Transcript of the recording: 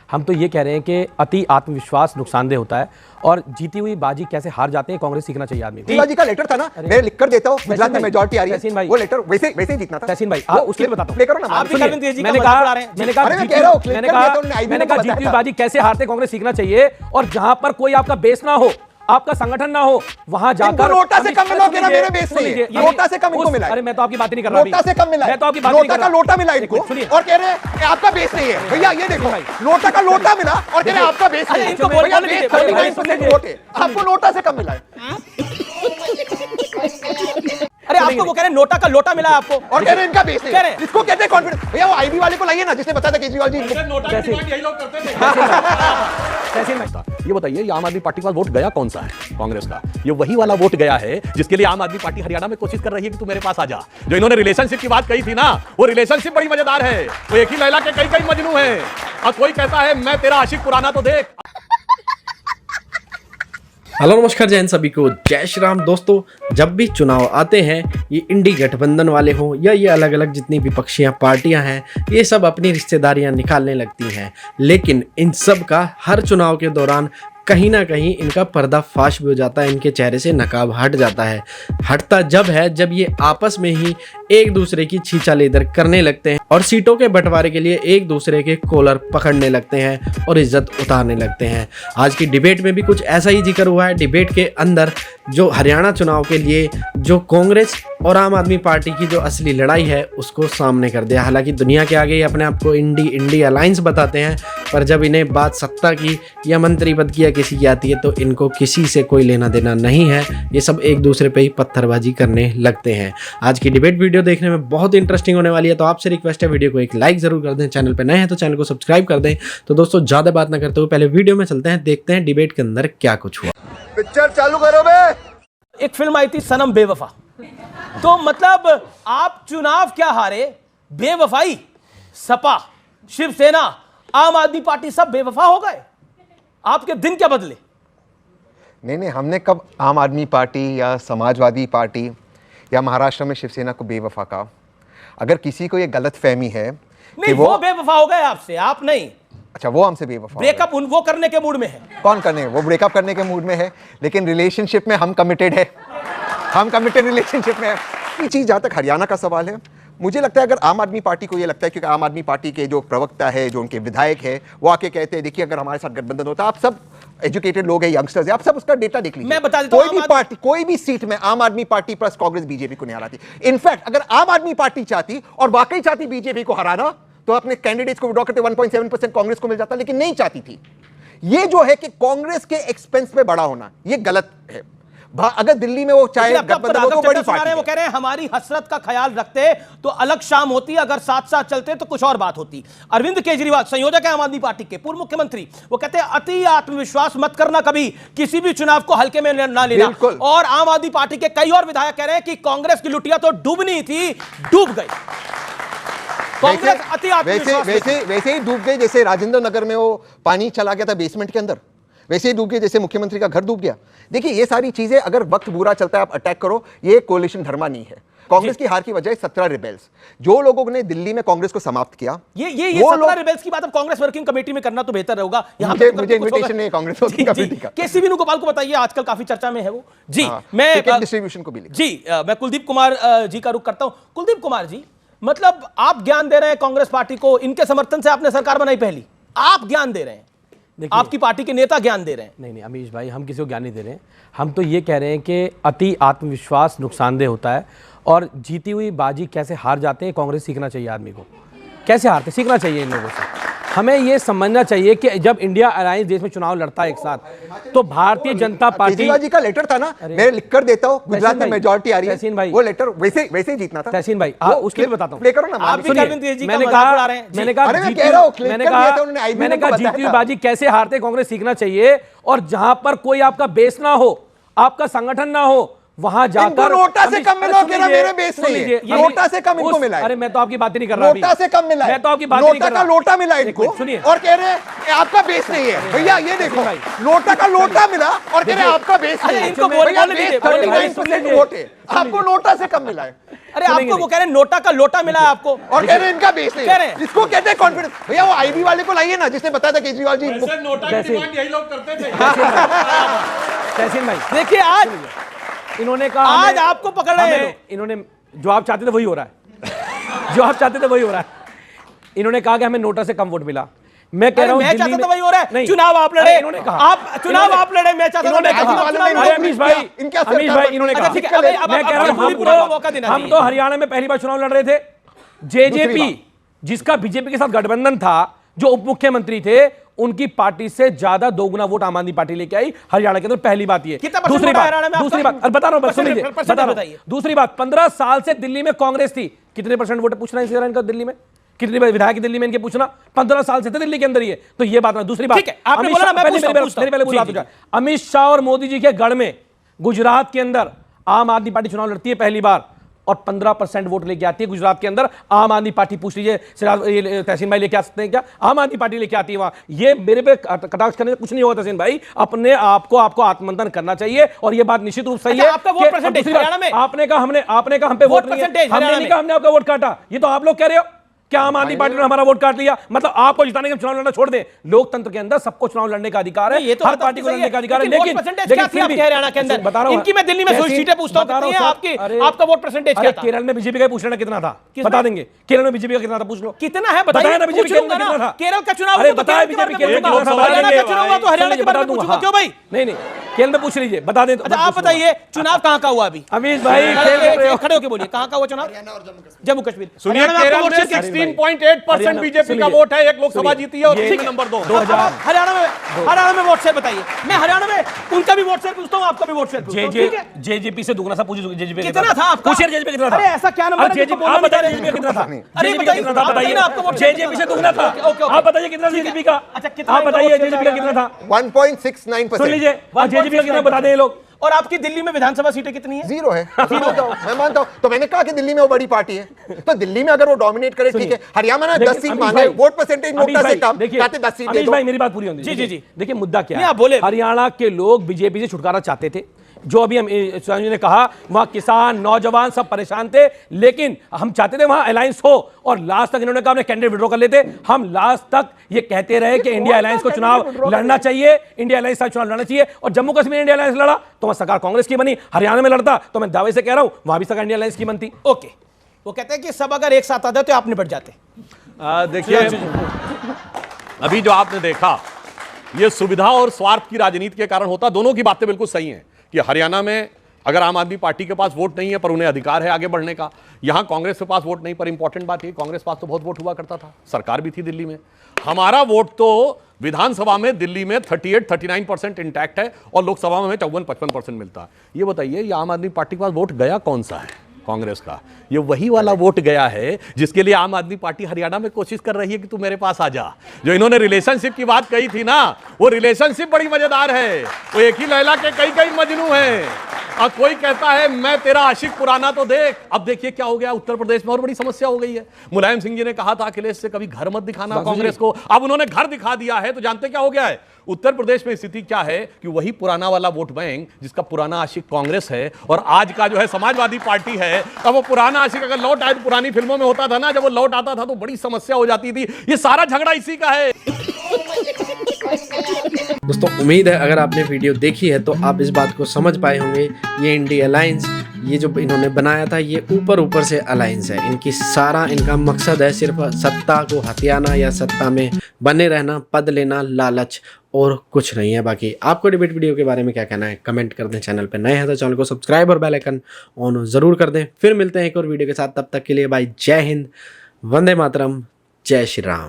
हम तो ये कह रहे हैं कि अति आत्मविश्वास नुकसानदेह होता है और जीती हुई बाजी कैसे हार जाते हैं कांग्रेस सीखना चाहिए आदमी को। शिवाजी का लेटर था ना, मैं लिख कर देता हूं, गुजरात में मेजॉरिटी आ रही है, वो लेटर वैसे ही जीतना था। तहसीन भाई आप उसके लिए बताता हूं, प्ले करो ना। मैंने कहा जीती हुई बाजी कैसे हारते कांग्रेस सीखना चाहिए और जहां पर कोई आपका बेस ना हो, आपका संगठन ना हो, वहां जाकर लोटा से कम मिलोगे ना, मेरे बेस नहीं है, लोटा से कम इनको मिला। अरे मैं तो आपकी बात नहीं कर रहा, लोटा से कम मिला, मैं तो आपकी बात नहीं कर रहा। लोटा मिला इनको और कह रहे हैं आपका बेस नहीं है। भैया ये देखो, लोटा का लोटा मिला और कह रहे हैं आपका बेस नहीं है। इनको भैया 39% वोट है, आपको लोटा से कम मिला है। अरे आपको वो कह रहे हैं नोटा का लोटा मिला आपको और कह रहे हैं इनका बेस नहीं है। इसको कहते हैं कॉन्फिडेंस। भैया वो आईबी वाले को लाइए ना, जिसने बताया था केजरीवाल जी यही लोग करते थे। ये बताइए, ये आम आदमी पार्टी का वोट गया कौन सा है कांग्रेस का? ये वही वाला वोट गया है जिसके लिए आम आदमी पार्टी हरियाणा में कोशिश कर रही है कि तू मेरे पास आ जा। जो इन्होंने रिलेशनशिप की बात कही थी ना, वो रिलेशनशिप बड़ी मजेदार है। वो एक ही लैला के कई कई मजनू हैं और कोई कहता है मैं तेरा आशिक पुराना तो देख। हेलो नमस्कार, जय हिंद सभी को, जय श्री राम। दोस्तों, जब भी चुनाव आते हैं, ये इंडी गठबंधन वाले हों या ये अलग अलग जितनी विपक्षी पार्टियां हैं, ये सब अपनी रिश्तेदारियां निकालने लगती हैं। लेकिन इन सब का हर चुनाव के दौरान कहीं ना कहीं इनका पर्दाफाश भी हो जाता है, इनके चेहरे से नकाब हट जाता है। हटता जब है जब ये आपस में ही एक दूसरे की छीछालेदर करने लगते हैं और सीटों के बंटवारे के लिए एक दूसरे के कॉलर पकड़ने लगते हैं और इज्जत उतारने लगते हैं। आज की डिबेट में भी कुछ ऐसा ही जिक्र हुआ है। डिबेट के अंदर जो हरियाणा चुनाव के लिए जो कांग्रेस और आम आदमी पार्टी की जो असली लड़ाई है उसको सामने कर दिया। हालांकि दुनिया के आगे अपने आप को इंडी अलायंस बताते हैं, पर जब इन्हें बात सत्ता की या मंत्री पद की या किसी की आती है तो इनको किसी से कोई लेना देना नहीं है। ये सब एक दूसरे पे ही पत्थरबाजी करने लगते हैं। आज की डिबेट वीडियो देखने में बहुत इंटरेस्टिंग होने वाली है, तो आपसे रिक्वेस्ट है वीडियो को एक लाइक जरूर कर दें। चैनल पे नए हैं तो चैनल को सब्सक्राइब कर दें। तो दोस्तों, ज्यादा बात ना करते हुए पहले वीडियो में चलते हैं, देखते हैं डिबेट के अंदर क्या कुछ हुआ। पिक्चर चालू करो बे। एक फिल्म आई थी सनम बेवफा। तो मतलब आप चुनाव क्या हारे, बेवफाई, सपा, शिवसेना, आम आदमी पार्टी सब बेवफा हो गए। आपके दिन क्या बदले? नहीं, हमने कब आम आदमी पार्टी या समाजवादी पार्टी या महाराष्ट्र में शिवसेना को बेवफा कहा? अगर किसी को ये गलत फहमी है नहीं, वो बेवफा हो गए आपसे, आप नहीं। अच्छा, वो हमसे बेवफा, ब्रेकअप वो करने के मूड में है। कौन करने? वो ब्रेकअप करने के मूड में है, लेकिन रिलेशनशिप में हम कमिटेड है, हम कमिटेड रिलेशनशिप में है। ये चीज जहां तक हरियाणा का सवाल है, मुझे लगता है अगर आम आदमी पार्टी को ये लगता है, क्योंकि आम आदमी पार्टी के जो प्रवक्ता है, जो उनके विधायक है, वो आके कहते हैं देखिए अगर हमारे साथ गठबंधन होता, आप सब एजुकेटेड लोग हैं, यंगस्टर्स हैं, आप सब उसका डेटा देख लीजिए। मैं बता देता हूं, कोई भी पार्टी, कोई भी सीट में आम आदमी पार्टी प्लस कांग्रेस बीजेपी को नहीं हराती। इनफैक्ट अगर आम आदमी पार्टी चाहती और वाकई चाहती बीजेपी को हराना, तो अपने कैंडिडेट्स को विड्रॉ करते 1.7% कांग्रेस को मिल जाता, लेकिन नहीं चाहती थी। ये जो है कि कांग्रेस के एक्सपेंस पे बड़ा होना, ये गलत है। अगर दिल्ली में वो चाहे गठबंधन हो तो बड़ी पार्टी है। वो कह रहे हैं हमारी हसरत का ख्याल रखते तो अलग शाम होती, अगर साथ साथ चलते तो कुछ और बात होती। अरविंद केजरीवाल, संयोजक है आम आदमी पार्टी के, पूर्व मुख्यमंत्री, वो कहते हैं अति आत्मविश्वास मत करना, कभी किसी भी चुनाव को हल्के में ना लेना। और आम आदमी पार्टी के कई और विधायक कह रहे हैं कि कांग्रेस की लुटिया तो डूबनी थी, डूब गई। कांग्रेस अति आत्मविश्वास वैसे ही डूब गई जैसे राजेंद्र नगर में वो पानी चला गया था बेसमेंट के अंदर, वैसे ही डूब गए जैसे मुख्यमंत्री का घर डूब गया। देखिए ये सारी चीजें अगर वक्त बुरा चलता है आप अटैक करो, ये कोalition धर्मा नहीं है। कांग्रेस की हार की वजह 17 रिबेल्स, जो लोगों ने दिल्ली में कांग्रेस को समाप्त किया। ये 17 रिबेल्स की बात अब कांग्रेस वर्किंग कमेटी में करना तो बेहतर होगा। मुझे इनविटेशन नहीं है कांग्रेस वर्किंग कमेटी का। केसी वेणुगोपाल को बताइए, आजकल काफी चर्चा में है वो जी। मैं डिस्ट्रीब्यूशन को भी जी, मैं कुलदीप कुमार जी का रुख करता हूं। कुलदीप कुमार जी, मतलब आप ज्ञान दे रहे हैं कांग्रेस पार्टी को, इनके समर्थन से आपने सरकार बनाई पहली, आप ज्ञान दे रहे हैं, आपकी पार्टी के नेता ज्ञान दे रहे हैं। नहीं, अमीश भाई, हम किसी को ज्ञान नहीं दे रहे हैं। हम तो ये कह रहे हैं कि अति आत्मविश्वास नुकसानदेह होता है और जीती हुई बाजी कैसे हार जाते हैं कांग्रेस सीखना चाहिए आदमी को। कैसे हारते, सीखना चाहिए इन लोगों से। हमें ये समझना चाहिए कि जब इंडिया अलायंस देश में चुनाव लड़ता है एक साथ, तो भारतीय जनता पार्टी, केजरीवाल का लेटर था ना, मैं लिख कर देता हूं, गुजरात में मेजॉरिटी आ रही है, वो लेटर वैसे ही जीतना था। तहसीन भाई, उसके लिए बताता हूं, प्ले करो ना। मैंने कहा जीती हुई बाजी कैसे हारते कांग्रेस सीखना चाहिए और जहां पर कोई आपका बेस ना हो, आपका संगठन ना हो, वहां जाकर इनको नोटा से कम मिला, अरे कह रहा मेरे बेस सुन नहीं है। लीजिए, नोटा से कम इनको उस- मिला है। अरे मैं तो आपकी बात ही नहीं कर रहा नोटा से कम मिला है। मैं तो आपकी बात ही नहीं कर लोटा रहा। का लोटा मिला एक इनको मिनट, सुनिए। और कह रहे हैं आपका बेस नहीं है। भैया ये देखो, भाई। लोटा का लोटा मिला और कह रहे हैं आपका बेस नहीं है। इनको भैया बोलने बेस दीजिए, 39% वोट है, आपको लोटा से कम मिला है अरे आपको वो कह रहे हैं नोटा का लोटा मिला है आपको, और कह रहे हैं इनका बेस नहीं कह रहे हैं। है। इसको कहते हैं कॉन्फिडेंस। भैया वो आईबी वाले को लाइए ना, जिसने बताया था केजरीवाल जी वैसे नोटा की डिमांड यही लोग करते थे। तहसीन भाई, देखिए आज इन्होंने कहा आज हमें- आपको पकड़ रहे हैं हमें- लोग। इन्होंने जो आप चाहते थे वही हो रहा है जो आप चाहते थे वही हो रहा है। इन्होंने कहा कि हमें नोटा से कम वोट मिला। मैं कह अरे रहा हूं मैं दिल्ली चाहता में- था वही हो रहा है। नहीं, चुनाव आप अरे लड़े, इन्होंने कहा आप चुनाव आप लड़े, मैं चाहता था इन्होंने मैं कहा- चुनाव वाले लड़ूं। ने अरे अमीश भाई, इनका अमीश भाई इन्होंने अच्छा कहा ठीक है, अब मैं कह रहा हूं पूरी पूरा मौका देना हम चाहिए। तो हरियाणा में पहली बार चुनाव लड़ रहे थे। जेजेपी जिसका बीजेपी के साथ गठबंधन था, जो उप मुख्यमंत्री थे, उनकी पार्टी से ज्यादा 2 गुना वोट आम आदमी पार्टी लेके आई हरियाणा के अंदर। पहली बात ये। कितना परसेंट दूसरी वोट है हरियाणा में बात, आपका? दूसरी बात, अरे बता रहा हूं, बस सुन लीजिए, परसेंट बता रहा बताइए। हूं। दूसरी बात, 15 साल से दिल्ली में कांग्रेस थी। कितने परसेंट वोट पूछना है इनका दिल्ली में? कितने विधायक दिल्ली में इनके पूछना? 15 साल से थे दिल्ली के अंदर ये। तो ये बात ना। दूसरी बात, ठीक है, आपने अमित बोला ना, शाह- मैं पहले पूछता मेरी- हूं, मेरी पहले जी, बात जी। हो जाए। अमित शाह और मोदी जी के गढ़ में गुजरात के अंदर आम आदमी पार्टी चुनाव लड़ती है पहली बार और 15% वोट लेके आती है गुजरात के अंदर। आम आदमी पार्टी, पूछ लीजिए तहसीन भाई लेके आ सकते हैं क्या? आम आदमी पार्टी लेके आती है वहां। ये मेरे पे कटाक्ष करने से कुछ नहीं होगा तहसीन भाई। अपने आपको आत्ममंथन करना चाहिए और ये बात निश्चित रूप सही अच्छा, है। आपका वोट कि- परसेंटेज दूसरी बात, हरियाणा में? आपने कहा हम पे वोट नहीं है। परसेंटेज हमने हरियाणा नहीं में? कहा हमने आपका वोट काटा। ये तो आप लोग कह रहे हो क्या आम आदमी पार्टी ने हमारा वोट काट लिया? मतलब आपको जिताने के चुनाव लड़ना छोड़ दे। लोकतंत्र के अंदर सबको चुनाव लड़ने का अधिकार है, ये तो हर बात पार्टी को सही लड़ने का अधिकार है। लेकिन वोट लेकिन परसेंटेज क्या थी फिर भी- आपके हरियाणा के अंदर? बता रहा हूं, इनकी मैं दिल्ली में तहसीन- सीटें पूछता हूं, बता रहा हूं कितनी है साहब, आपकी? अरे- आपका वोट परसेंटेज अरे क्या था? केरल में बीजेपी का पूछ लेना कितना था? किसमें? बता देंगे। केरल में बीजेपी का कितना था? पूछ लो। कितना है बताइए, बताया ना बीजेपी पूछ केरल लूंगा में ना। कितना था? केरल का चुनाव अरे हुआ तो बताया केरल के बारे बीजेपी में केरल पूछूंगा। का बता हरियाणा देंगे। का चुनाव हुआ तो हरियाणा के बारे में बता पूछूंगा। दूंगा। क्यों भाई? नहीं नहीं, केरल में पूछ लीजिए, बता दें। अच्छा आप बताइए, चुनाव कहां का हुआ अभी? अमीश भाई खेल रहे हो। खड़े होकर बोलिए, कहां का हुआ चुनाव? जम्मू कश्मीर। सुनिए, हरियाणा में आपका केरल वोट में शेयर क्या? 16.8% बीजेपी का वोट है, एक लोकसभा जीती है और ये- सिंह नंबर 2। 2000 हरियाणा में वोट शेयर बताइए। मैं हरियाणा में उनका भी वोट शेयर पूछता हूं, आपका भी वोट शेयर पूछता हूं, ठीक है? जेजेपी से दुगना सा पूछिए। जेजेपी कितना था आपका? पूछिए जेजेपी कितना था? अरे ऐसा क्या नंबर है जेजेपी जिसको बोलना आप बताइए नहीं जेजेपी कितना था? अरे JJP बताइए, कितना था? आप बताइए ना, आपका वोट शेयर जेजेपी से दुगना था। Okay, okay, okay. आप बताइए कितना जेजेपी का? अच्छा, कितना आप इनका बताइए वोट शेयर जेजेपी का था? कितना था? 1.69%। सुन लीजिए, जेजेपी का कितना बता दें ये लोग। और आपकी दिल्ली में विधानसभा सीटें कितनी है? 0 है। मैं मानता हूं। तो मैंने कहा कि दिल्ली में वो बड़ी पार्टी है, तो दिल्ली में अगर वो डोमिनेट करे ठीक है। हरियाणा में 10 सीट मांगे, वोट परसेंटेज नोटा से कम, कहते 10 सीट दे अमीश दो। भाई मेरी बात पूरी होनी जी, जी, जी। देखिए मुद्दा क्या नहीं, है? आप बोले। हरियाणा के लोग बीजेपी से छुटकारा चाहते थे। जो अभी हम सुरेंद्र जी ने कहा, वहां किसान नौजवान सब परेशान थे, लेकिन हम चाहते थे वहां अलायंस हो। और लास्ट तक इन्होंने कहा अपने कैंडिडेट विड्रॉ कर लेते। हम लास्ट तक ये कहते रहे कि इंडिया अलायंस को चुनाव लड़ना चाहिए, इंडिया अलायंस का चुनाव लड़ना चाहिए। और जम्मू कश्मीर इंडिया अलायंस लड़ा तो वहां सरकार कांग्रेस की बनी। हरियाणा में लड़ता तो मैं दावे से कह रहा हूं वहां भी सरकार इंडिया अलायंस की बनती। ओके, वो कहते हैं कि सब अगर एक साथ आते तो आप निपट जाते। देखिए, अभी जो आपने देखा, ये सुविधा और स्वार्थ की राजनीति के कारण होता। दोनों की बातें बिल्कुल सही हैं कि हरियाणा में अगर आम आदमी पार्टी के पास वोट नहीं है पर उन्हें अधिकार है आगे बढ़ने का। यहां कांग्रेस के पास वोट नहीं, पर इंपॉर्टेंट बात है कांग्रेस पास तो बहुत वोट हुआ करता था, सरकार भी थी दिल्ली में। हमारा वोट तो विधानसभा में दिल्ली में 38-39% इंटैक्ट है और लोकसभा में 54-55% मिलता है। ये बताइए, ये आम आदमी पार्टी के पास वोट गया कौन सा है? कांग्रेस का। ये वही वाला वोट गया है जिसके लिए आम आदमी पार्टी हरियाणा में कोशिश कर रही है कि तू मेरे पास आ जा। जो इन्होंने रिलेशनशिप की बात कही थी ना, वो रिलेशनशिप बड़ी मजेदार है। वो एक ही लैला के कई कई मजनू हैं। और कोई कहता है मैं तेरा आशिक पुराना तो देख। अब देखिए क्या हो गया, उत्तर प्रदेश में और बड़ी समस्या हो गई है। मुलायम सिंह जी ने कहा था अखिलेश से कभी घर मत दिखाना कांग्रेस को, अब उन्होंने घर दिखा दिया है। तो जानते क्या हो गया है उत्तर प्रदेश में? स्थिति क्या है कि वही पुराना वाला वोट बैंक जिसका पुराना आशिक कांग्रेस है और आज का जो है समाजवादी पार्टी है। अब वो पुराना आशिक अगर लौट आए, पुरानी फिल्मों में होता था ना, जब वो लौट आता था तो बड़ी समस्या हो जाती थी। ये सारा झगड़ा इसी का है। दोस्तों उम्मीद है अगर आपने वीडियो देखी है तो आप इस बात को समझ पाए होंगे। ये इंडिया अलायंस, ये जो इन्होंने बनाया था, ये ऊपर से अलायंस है। इनका मकसद है सिर्फ सत्ता को हथियाना या सत्ता में बने रहना, पद लेना, लालच, और कुछ नहीं है। बाकी आपको डिबेट वीडियो के बारे में क्या कहना है कमेंट कर दें। चैनल पर नए हैं तो चैनल को सब्सक्राइब और बेल आइकन ऑन जरूर कर दें। फिर मिलते हैं एक और वीडियो के साथ, तब तक के लिए बाय, जय हिंद, वंदे मातरम, जय श्री राम।